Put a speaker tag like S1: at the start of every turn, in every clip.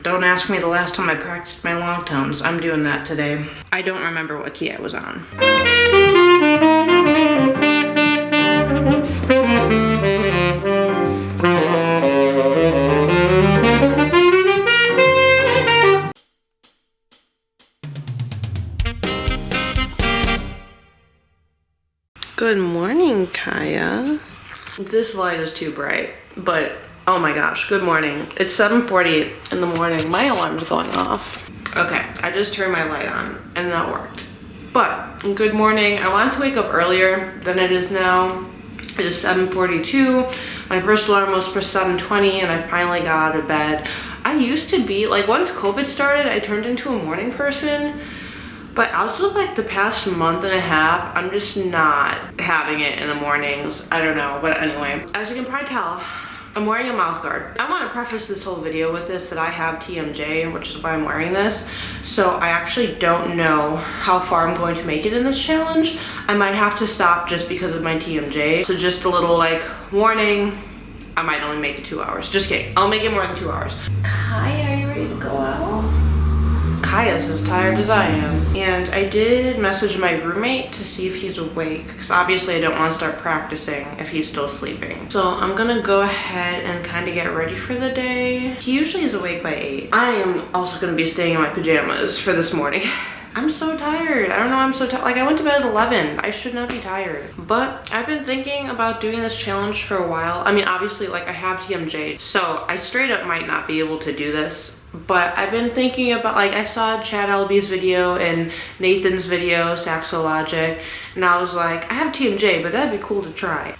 S1: Don't ask me the last time I practiced my long tones. I'm doing that today. I don't remember what key I was on. Good morning, Kaya. This light is too bright, but oh my gosh, good morning. It's 7:48 in the morning. My alarm's going off. Okay, I just turned my light on and that worked. But good morning. I wanted to wake up earlier than it is now. It is 7:42. My first alarm was for 7:20 and I finally got out of bed. I used to be, like, once COVID started, I turned into a morning person. But also, like, the past month and a half, I'm just not having it in the mornings. I don't know, but anyway. As you can probably tell, I'm wearing a mouth guard. I want to preface this whole video with this, that I have TMJ, which is why I'm wearing this. So I actually don't know how far I'm going to make it in this challenge. I might have to stop just because of my TMJ. So just a little, like, warning. I might only make it 2 hours. Just kidding. I'll make it more than 2 hours. Kai, are you ready to go out? Kaya's as tired as I am. And I did message my roommate to see if he's awake, because obviously I don't want to start practicing if he's still sleeping. So I'm gonna go ahead and kind of get ready for the day. He usually is awake by 8. I am also gonna be staying in my pajamas for this morning. I'm so tired. I don't know, I'm so tired. Like, I went to bed at 11. I should not be tired. But I've been thinking about doing this challenge for a while. I mean, obviously, like, I have TMJ, so I straight up might not be able to do this. But I've been thinking about, like, I saw Chad Alby's video and Nathan's video, Saxologic, and I was like, I have TMJ, but that'd be cool to try.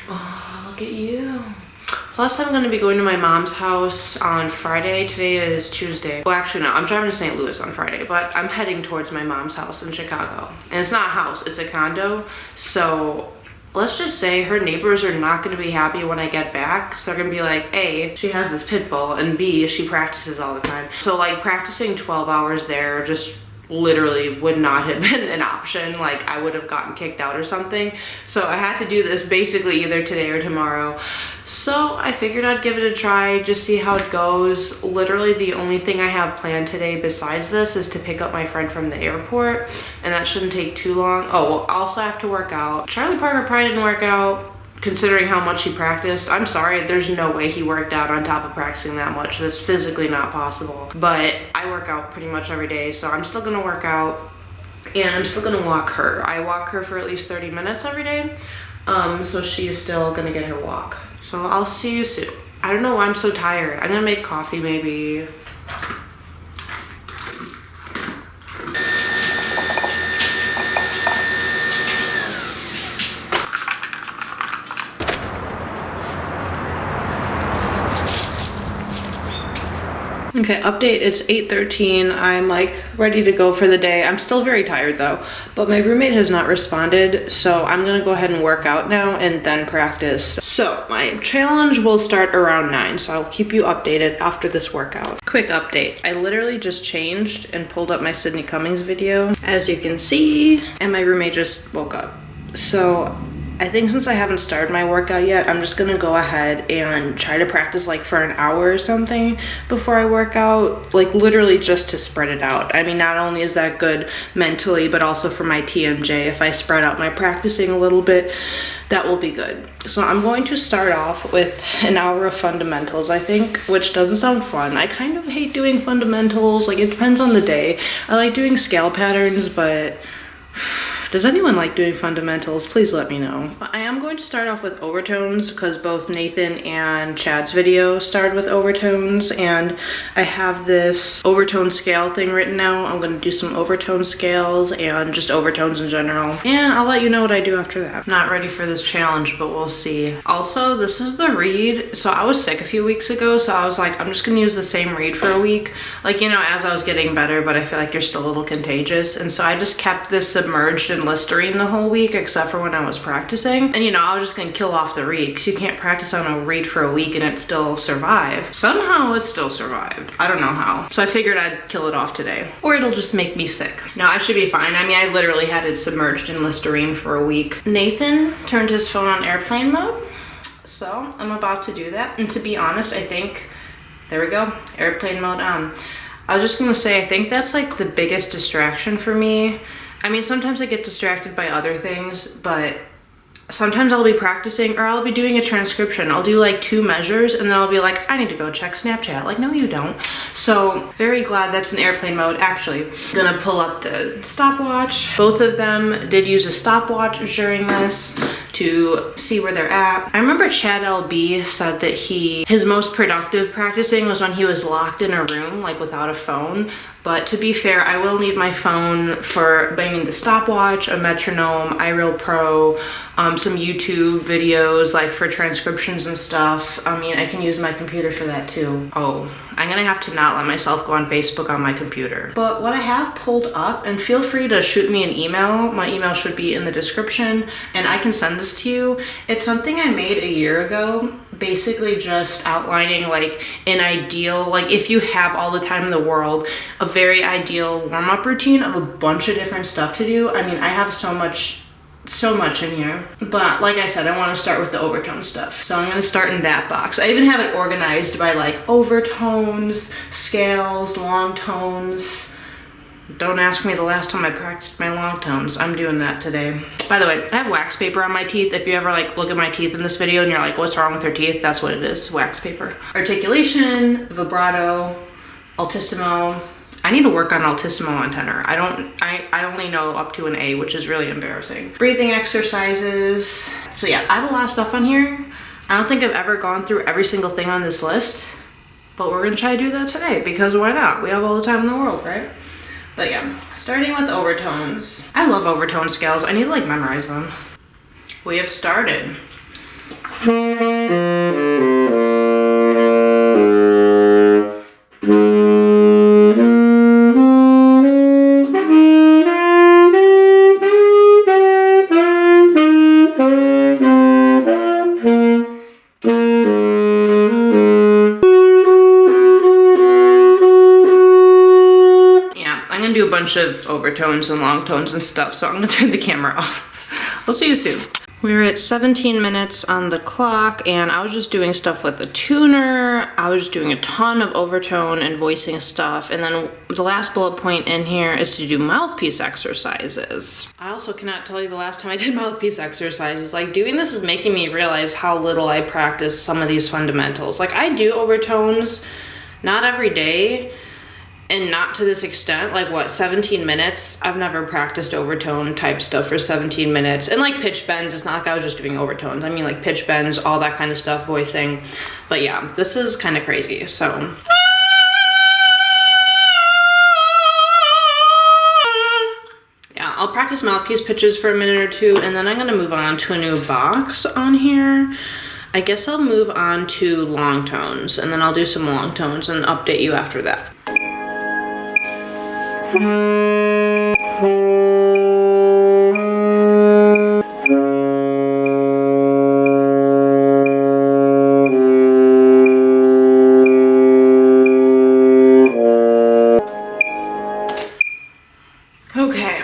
S1: Oh, look at you. Plus, I'm gonna be going to my mom's house on Friday. Today is Tuesday. Well, actually, no, I'm driving to St. Louis on Friday, but I'm heading towards my mom's house in Chicago. And it's not a house, it's a condo. So let's just say her neighbors are not gonna be happy when I get back. So they're gonna be like, A, she has this pit bull, and B, she practices all the time. So, like, practicing 12 hours there just literally would not have been an option. Like, I would have gotten kicked out or something. So I had to do this basically either today or tomorrow. So I figured I'd give it a try, just see how it goes. Literally the only thing I have planned today besides this is to pick up my friend from the airport, and that shouldn't take too long. Oh, well, also I have to work out. Charlie Parker probably didn't work out, considering how much he practiced. I'm sorry, there's no way he worked out on top of practicing that much. That's physically not possible. But I work out pretty much every day, so I'm still gonna work out, and I'm still gonna walk her. I walk her for at least 30 minutes every day, so she's still gonna get her walk. So I'll see you soon. I don't know why I'm so tired. I'm gonna make coffee maybe. Okay, update, it's 8:13. I'm, like, ready to go for the day. I'm still very tired though, but my roommate has not responded, so I'm gonna go ahead and work out now and then practice. So my challenge will start around 9, so I'll keep you updated after this workout. Quick update, I literally just changed and pulled up my Sydney Cummings video, as you can see, and my roommate just woke up. So I think since I haven't started my workout yet, I'm just gonna go ahead and try to practice, like, for an hour or something before I work out, like, literally just to spread it out. I mean, not only is that good mentally, but also for my TMJ. If I spread out my practicing a little bit, that will be good. So I'm going to start off with an hour of fundamentals, I think, which doesn't sound fun. I kind of hate doing fundamentals. Like, it depends on the day. I like doing scale patterns, but does anyone like doing fundamentals? Please let me know. I am going to start off with overtones because both Nathan and Chad's video started with overtones, and I have this overtone scale thing written out. I'm going to do some overtone scales and just overtones in general, and I'll let you know what I do after that. Not ready for this challenge, but we'll see. Also, this is the read. So I was sick a few weeks ago, so I was like, I'm just going to use the same read for a week. Like, you know, as I was getting better, but I feel like you're still a little contagious. And so I just kept this submerged in Listerine the whole week, except for when I was practicing. And, you know, I was just gonna kill off the read, because you can't practice on a read for a week and it still survive. Somehow it still survived. I don't know how. So I figured I'd kill it off today, or it'll just make me sick. No, I should be fine. I mean, I literally had it submerged in Listerine for a week. Nathan turned his phone on airplane mode, so I'm about to do that. And to be honest, I think There we go, airplane mode on. I was just gonna say, I think that's like the biggest distraction for me. I mean, sometimes I get distracted by other things, but sometimes I'll be practicing or I'll be doing a transcription. I'll do like 2 measures and then I'll be like, I need to go check Snapchat. Like, no, you don't. So very glad that's in airplane mode. Actually, gonna pull up the stopwatch. Both of them did use a stopwatch during this to see where they're at. I remember Chad LB said that his most productive practicing was when he was locked in a room, like without a phone. But to be fair, I will need my phone for banging the stopwatch, a metronome, iReal Pro, some YouTube videos like for transcriptions and stuff. I mean, I can use my computer for that too. Oh, I'm gonna have to not let myself go on Facebook on my computer. But what I have pulled up, and feel free to shoot me an email. My email should be in the description and I can send this to you. It's something I made a year ago, basically just outlining like an ideal, like if you have all the time in the world, a very ideal warm-up routine of a bunch of different stuff to do. I mean, I have so much in here, but like I said, I want to start with the overtone stuff. So I'm going to start in that box. I even have it organized by like overtones, scales, long tones. Don't ask me the last time I practiced my long tones. I'm doing that today. By the way, I have wax paper on my teeth. If you ever like look at my teeth in this video and you're like, what's wrong with your teeth? That's what it is, wax paper. Articulation, vibrato, altissimo. I need to work on altissimo on tenor. I only know up to an A, which is really embarrassing. Breathing exercises. So yeah, I have a lot of stuff on here. I don't think I've ever gone through every single thing on this list, but we're gonna try to do that today because why not? We have all the time in the world, right? But yeah, starting with overtones. I love overtone scales. I need to like memorize them. We have started. Do a bunch of overtones and long tones and stuff, so I'm gonna turn the camera off. I'll see you soon. We're at 17 minutes on the clock and I was just doing stuff with the tuner. I was doing a ton of overtone and voicing stuff, and then the last bullet point in here is to do mouthpiece exercises. I also cannot tell you the last time I did mouthpiece exercises. Like, doing this is making me realize how little I practice some of these fundamentals. Like, I do overtones, not every day, and not to this extent. Like, what, 17 minutes? I've never practiced overtone type stuff for 17 minutes. And like pitch bends, it's not like I was just doing overtones. I mean like pitch bends, all that kind of stuff, voicing. But yeah, this is kind of crazy, so. Yeah, I'll practice mouthpiece pitches for a minute or two, and then I'm gonna move on to a new box on here. I guess I'll move on to long tones, and then I'll do some long tones and update you after that. Okay,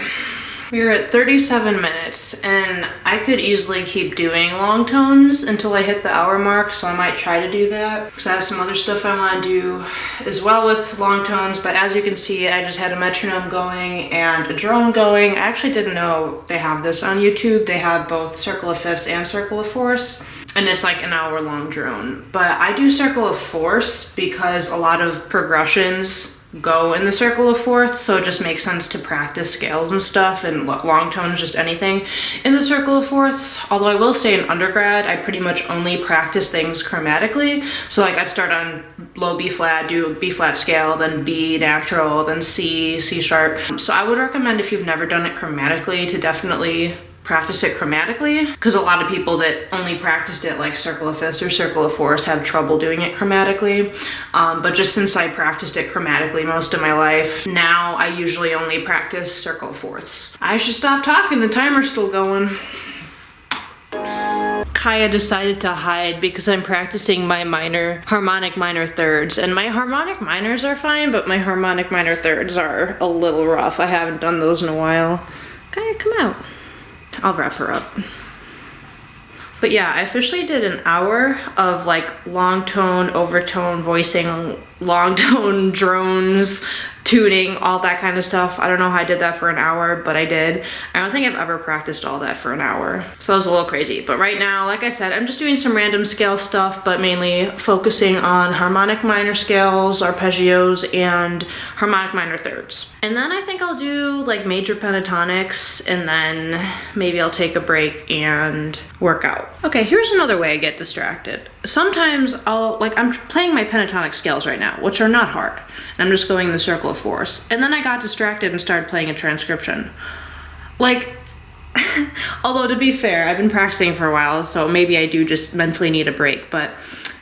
S1: we're at 37 minutes and I could easily keep doing long tones until I hit the hour mark, so I might try to do that because I have some other stuff I want to do as well with long tones. But as you can see, I just had a metronome going and a drone going. I actually didn't know they have this on YouTube. They have both circle of fifths and circle of fourths, and it's like an hour-long drone. But I do circle of fourths because a lot of progressions go in the circle of fourths, so it just makes sense to practice scales and stuff, and long tones, just anything in the circle of fourths. Although I will say in undergrad, I pretty much only practice things chromatically. So like I'd start on low B flat, do B flat scale, then B natural, then C, C sharp. So I would recommend, if you've never done it chromatically, to definitely practice it chromatically, because a lot of people that only practiced it like circle of fifths or circle of fourths have trouble doing it chromatically. But just since I practiced it chromatically most of my life, now I usually only practice circle of fourths. I should stop talking, the timer's still going. Kaya decided to hide because I'm practicing my harmonic minor thirds, and my harmonic minors are fine, but my harmonic minor thirds are a little rough. I haven't done those in a while. Kaya, come out. I'll wrap her up.
S2: But yeah, I officially did an hour of like long tone, overtone voicing, long tone drones, tuning, all that kind of stuff. I don't know how I did that for an hour, but I did. I don't think I've ever practiced all that for an hour. So that was a little crazy. But right now, like I said, I'm just doing some random scale stuff, but mainly focusing on harmonic minor scales, arpeggios, and harmonic minor thirds. And then I think I'll do like major pentatonics, and then maybe I'll take a break and work out. Okay, here's another way I get distracted. Sometimes I'm playing my pentatonic scales right now, which are not hard. And I'm just going in the circle of force. And then I got distracted and started playing a transcription. Like, although to be fair, I've been practicing for a while, so maybe I do just mentally need a break, but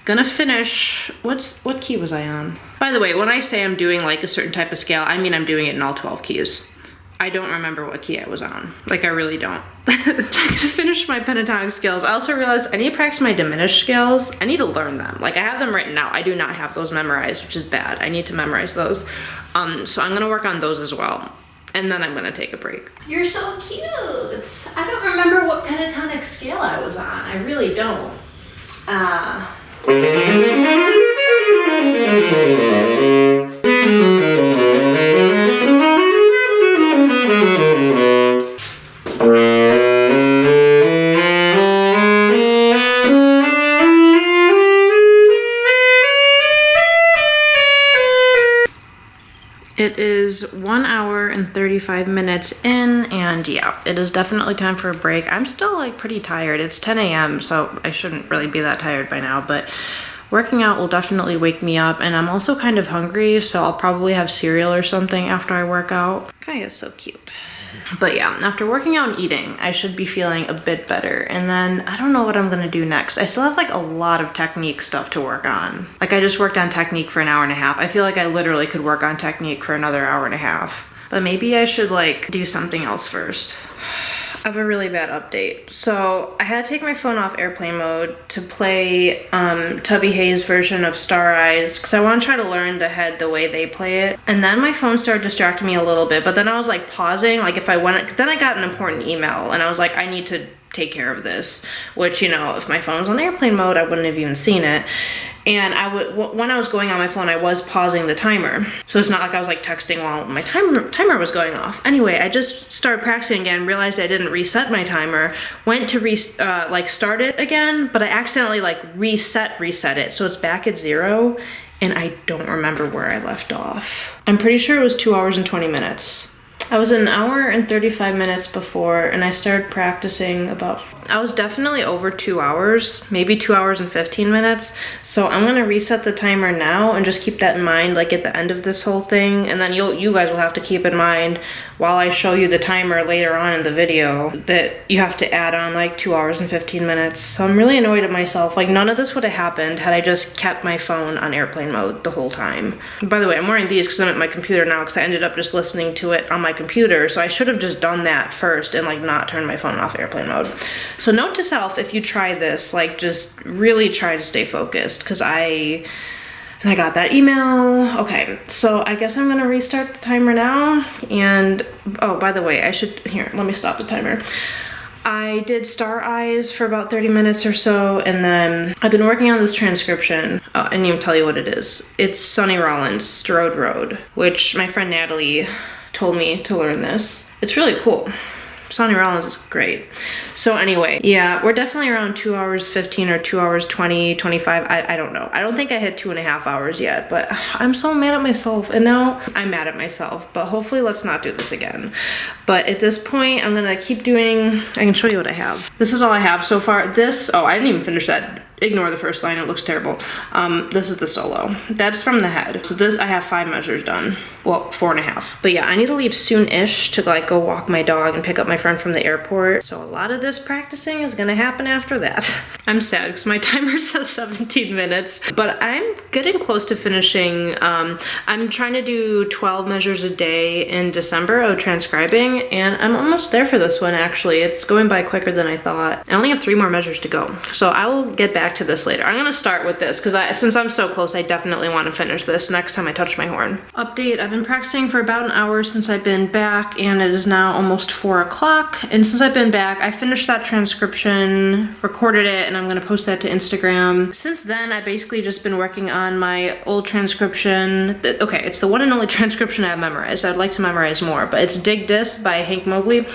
S2: gonna finish, what key was I on? By the way, when I say I'm doing like a certain type of scale, I mean I'm doing it in all 12 keys. I don't remember what key I was on. Like, I really don't. To finish my pentatonic scales, I also realized I need to practice my diminished scales. I need to learn them. Like, I have them written out. I do not have those memorized, which is bad. I need to memorize those. So I'm gonna work on those as well. And then I'm gonna take a break. You're so cute. I don't remember what pentatonic scale I was on. I really don't. It is 1 hour and 35 minutes in, and yeah, it is definitely time for a break. I'm still like pretty tired. It's 10 a.m., so I shouldn't really be that tired by now, but working out will definitely wake me up, and I'm also kind of hungry, so I'll probably have cereal or something after I work out. Kaya's so cute. But yeah, after working out and eating, I should be feeling a bit better. And then I don't know what I'm gonna do next. I still have like a lot of technique stuff to work on. Like, I just worked on technique for an hour and a half. I feel like I literally could work on technique for another hour and a half. But maybe I should like do something else first. I have a really bad update. So I had to take my phone off airplane mode to play Tubby Hayes' version of Star Eyes, because I want to try to learn the head the way they play it. And then my phone started distracting me a little bit, but then I was like pausing, like if I went, then I got an important email and I was like, I need to take care of this, which, you know, if my phone was on airplane mode, I wouldn't have even seen it. And when I was going on my phone, I was pausing the timer. So it's not like I was like texting while my timer was going off. Anyway, I just started practicing again, realized I didn't reset my timer, went to start it again, but I accidentally like reset it. So it's back at 0, and I don't remember where I left off. I'm pretty sure it was 2 hours and 20 minutes. I was an hour and 35 minutes before, and I started practicing I was definitely over 2 hours, maybe 2 hours and 15 minutes. So I'm gonna reset the timer now and just keep that in mind, like at the end of this whole thing. And then you guys will have to keep in mind while I show you the timer later on in the video that you have to add on like 2 hours and 15 minutes. So I'm really annoyed at myself. Like, none of this would have happened had I just kept my phone on airplane mode the whole time. By the way, I'm wearing these because I'm at my computer now, because I ended up just listening to it on my computer. So I should have just done that first and like not turned my phone off airplane mode. So note to self, if you try this, like just really try to stay focused, because I got that email. Okay, so I guess I'm gonna restart the timer now. And oh, by the way, let me stop the timer. I did Star Eyes for about 30 minutes or so, and then I've been working on this transcription. Oh, I didn't even tell you what it is. It's Sonny Rollins' Strode Road, which my friend Natalie told me to learn this. It's really cool. Sonny Rollins is great. So anyway, yeah, we're definitely around 2 hours 15 or 2 hours 20, 25. I don't know. I don't think I hit 2.5 hours yet, but I'm so mad at myself. And now I'm mad at myself, but hopefully let's not do this again. But at this point, I'm gonna keep doing, I can show you what I have. This is all I have so far. I didn't even finish that. Ignore the first line, it looks terrible. This is the solo. That's from the head. So this, I have 5 measures done. Well, 4.5. But yeah, I need to leave soon-ish to like go walk my dog and pick up my friend from the airport. So a lot of this practicing is gonna happen after that. I'm sad because my timer says 17 minutes, but I'm getting close to finishing. I'm trying to do 12 measures a day in December of transcribing, and I'm almost there for this one actually. It's going by quicker than I thought. I only have 3 more measures to go. So I will get back back to this later. I'm gonna start with this because since I'm so close, I definitely want to finish this next time I touch my horn. Update, I've been practicing for about an hour since I've been back, and it is now almost 4 o'clock. And since I've been back, I finished that transcription, recorded it, and I'm gonna post that to Instagram. Since then, I've basically just been working on my old transcription. Okay, it's the one and only transcription I've memorized. I'd like to memorize more, but it's Dig Dis by Hank Mobley.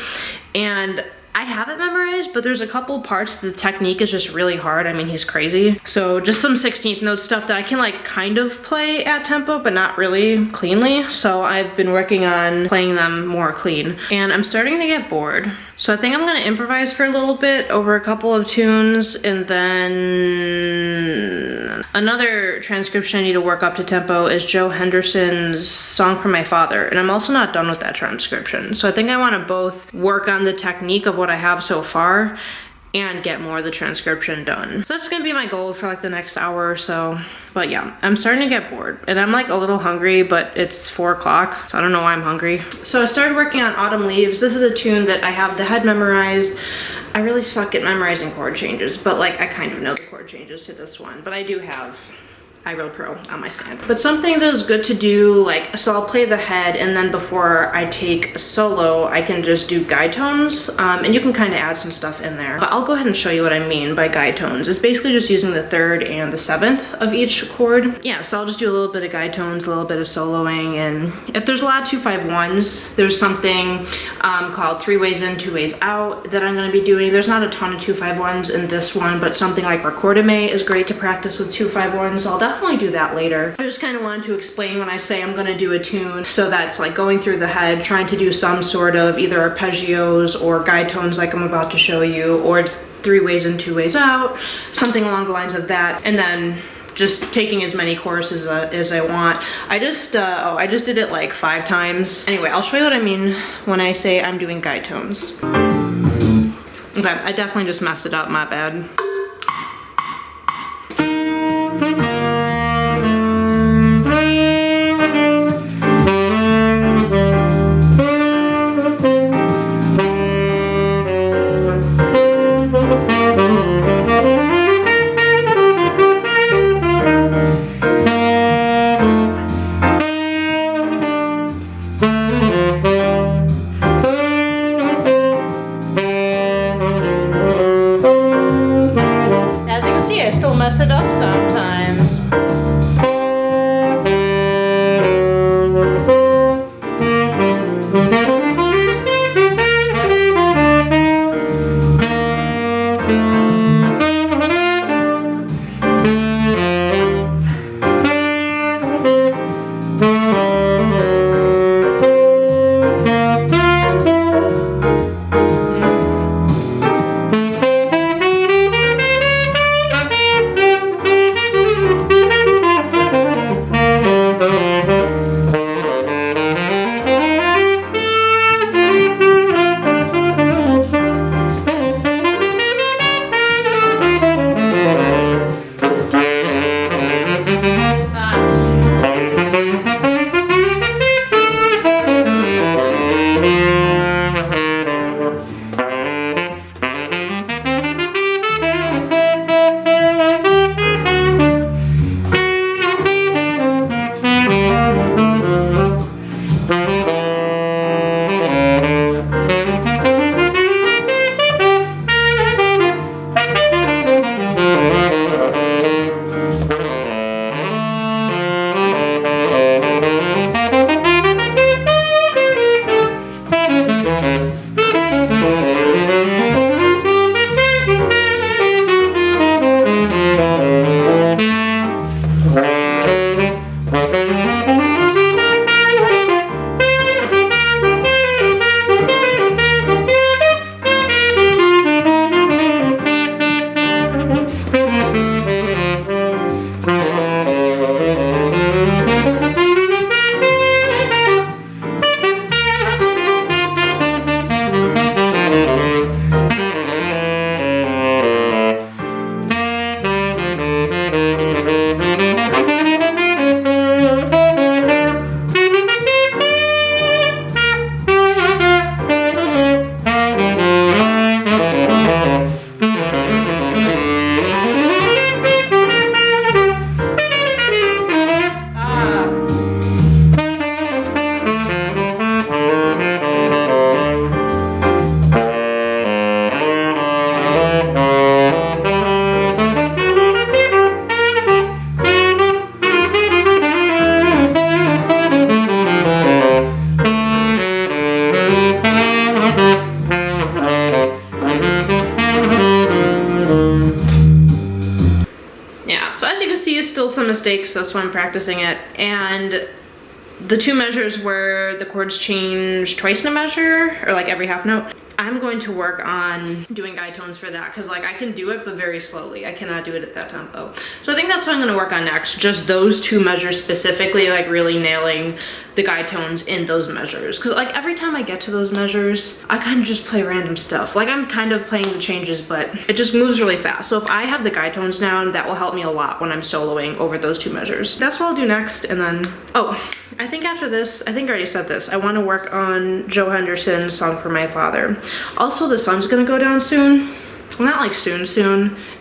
S2: And I have it memorized, but there's a couple parts the technique is just really hard. I mean, he's crazy. So just some 16th note stuff that I can like kind of play at tempo, but not really cleanly. So I've been working on playing them more clean. And I'm starting to get bored. So I think I'm gonna improvise for a little bit over a couple of tunes, and then another transcription I need to work up to tempo is Joe Henderson's Song for My Father. And I'm also not done with that transcription. So I think I wanna both work on the technique of what I have so far and get more of the transcription done. So that's gonna be my goal for like the next hour or so. But yeah, I'm starting to get bored and I'm like a little hungry, but it's 4 o'clock, so I don't know why I'm hungry. So I started working on Autumn Leaves. This is a tune that I have the head memorized. I really suck at memorizing chord changes, but like I kind of know the chord changes to this one, but I do have iReal Pro on my stand. But something that is good to do, like, so I'll play the head, and then before I take a solo, I can just do guide tones, and you can kind of add some stuff in there. But I'll go ahead and show you what I mean by guide tones. It's basically just using the 3rd and the 7th of each chord. Yeah, so I'll just do a little bit of guide tones, a little bit of soloing, and if there's a lot of 2-5-1s, there's something called 3 ways in, 2 ways out that I'm gonna be doing. There's not a ton of 2-5-1s in this one, but something like Recordame is great to practice with 2-5-1s, so I'll definitely do that later. I just kind of wanted to explain when I say I'm gonna do a tune, so that's like going through the head, trying to do some sort of either arpeggios or guide tones like I'm about to show you, or 3 ways in, 2 ways out, something along the lines of that, and then just taking as many choruses as I want. I just did it like 5 times. Anyway, I'll show you what I mean when I say I'm doing guide tones. Okay, I definitely just messed it up, my bad. mistake, so that's why I'm practicing it. And the 2 measures where the chords change twice in a measure, or like every half note, I'm going to work on doing guide tones for that, because like I can do it but very slowly. I cannot do it at that tempo. So I think that's what I'm going to work on next, just those 2 measures specifically, like really nailing the guide tones in those measures. Because like every time I get to those measures, I kind of just play random stuff. Like I'm kind of playing the changes, but it just moves really fast. So if I have the guide tones down, that will help me a lot when I'm soloing over those 2 measures. That's what I'll do next. And then, oh, I think after this, I think I already said this, I want to work on Joe Henderson's Song for My Father. Also, the sun's gonna go down soon. Well, not like soon. It's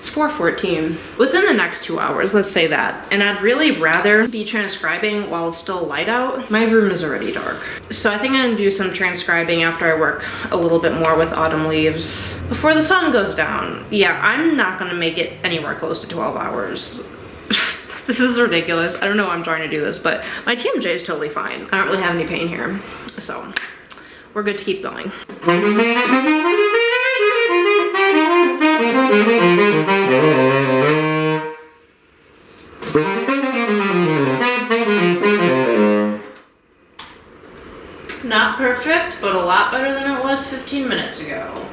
S2: 4:14. Within the next 2 hours, let's say that. And I'd really rather be transcribing while it's still light out. My room is already dark. So I think I'm gonna do some transcribing after I work a little bit more with Autumn Leaves. Before the sun goes down, yeah, I'm not gonna make it anywhere close to 12 hours. This is ridiculous. I don't know why I'm trying to do this, but my TMJ is totally fine. I don't really have any pain here. So we're good to keep going. Not perfect, but a lot better than it was 15 minutes ago.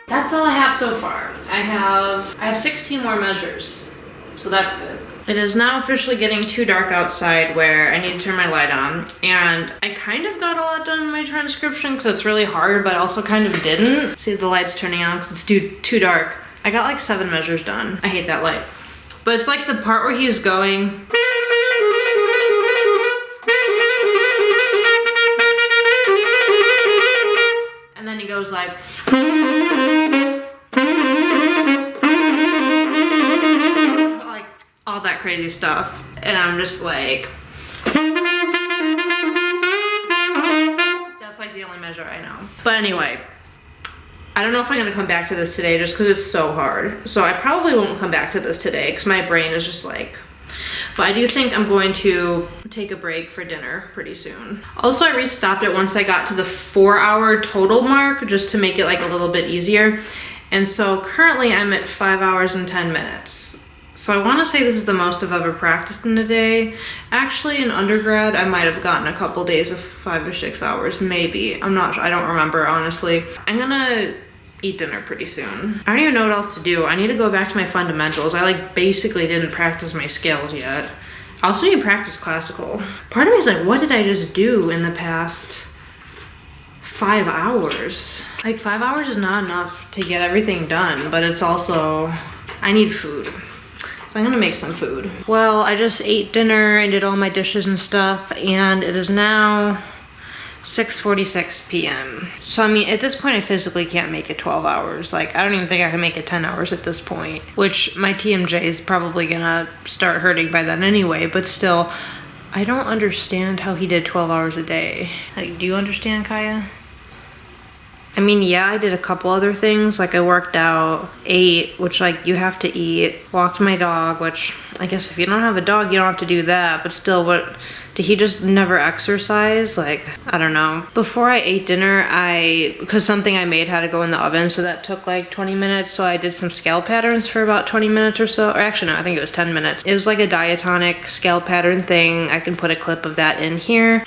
S2: That's all I have so far. I have 16 more measures, so that's good. It is now officially getting too dark outside where I need to turn my light on, and I kind of got a lot done in my transcription because it's really hard, but also kind of didn't. See, the light's turning on because it's too dark. I got like 7 measures done. I hate that light. But it's like the part where he's going. And then he goes like. Like all that crazy stuff. And I'm just like. That's like the only measure I know. But anyway. I don't know if I'm gonna come back to this today just because it's so hard. So I probably won't come back to this today because my brain is just like, but I do think I'm going to take a break for dinner pretty soon. Also, I restopped it once I got to the 4-hour total mark just to make it like a little bit easier. And so currently I'm at 5 hours and 10 minutes. So I want to say this is the most I've ever practiced in a day. Actually, in undergrad, I might have gotten a couple days of 5 or 6 hours, maybe. I'm not sure. I don't remember, honestly. I'm gonna eat dinner pretty soon. I don't even know what else to do. I need to go back to my fundamentals. I like basically didn't practice my scales yet. I also need to practice classical. Part of me is like, what did I just do in the past 5 hours? Like 5 hours is not enough to get everything done, but it's also, I need food. So I'm gonna make some food. Well, I just ate dinner and did all my dishes and stuff, and it is now 6:46 p.m. So I mean, at this point I physically can't make it 12 hours. Like, I don't even think I can make it 10 hours at this point, which my TMJ is probably gonna start hurting by then anyway, but still, I don't understand how he did 12 hours a day. Like, do you understand, Kaya? I mean, yeah, I did a couple other things. Like I worked out, ate, which like you have to eat, walked my dog, which I guess if you don't have a dog, you don't have to do that. But still, what, did he just never exercise? Like, I don't know. Before I ate dinner, because something I made had to go in the oven, so that took like 20 minutes. So I did some scale patterns for about 20 minutes or so. Or actually, no, I think it was 10 minutes. It was like a diatonic scale pattern thing. I can put a clip of that in here.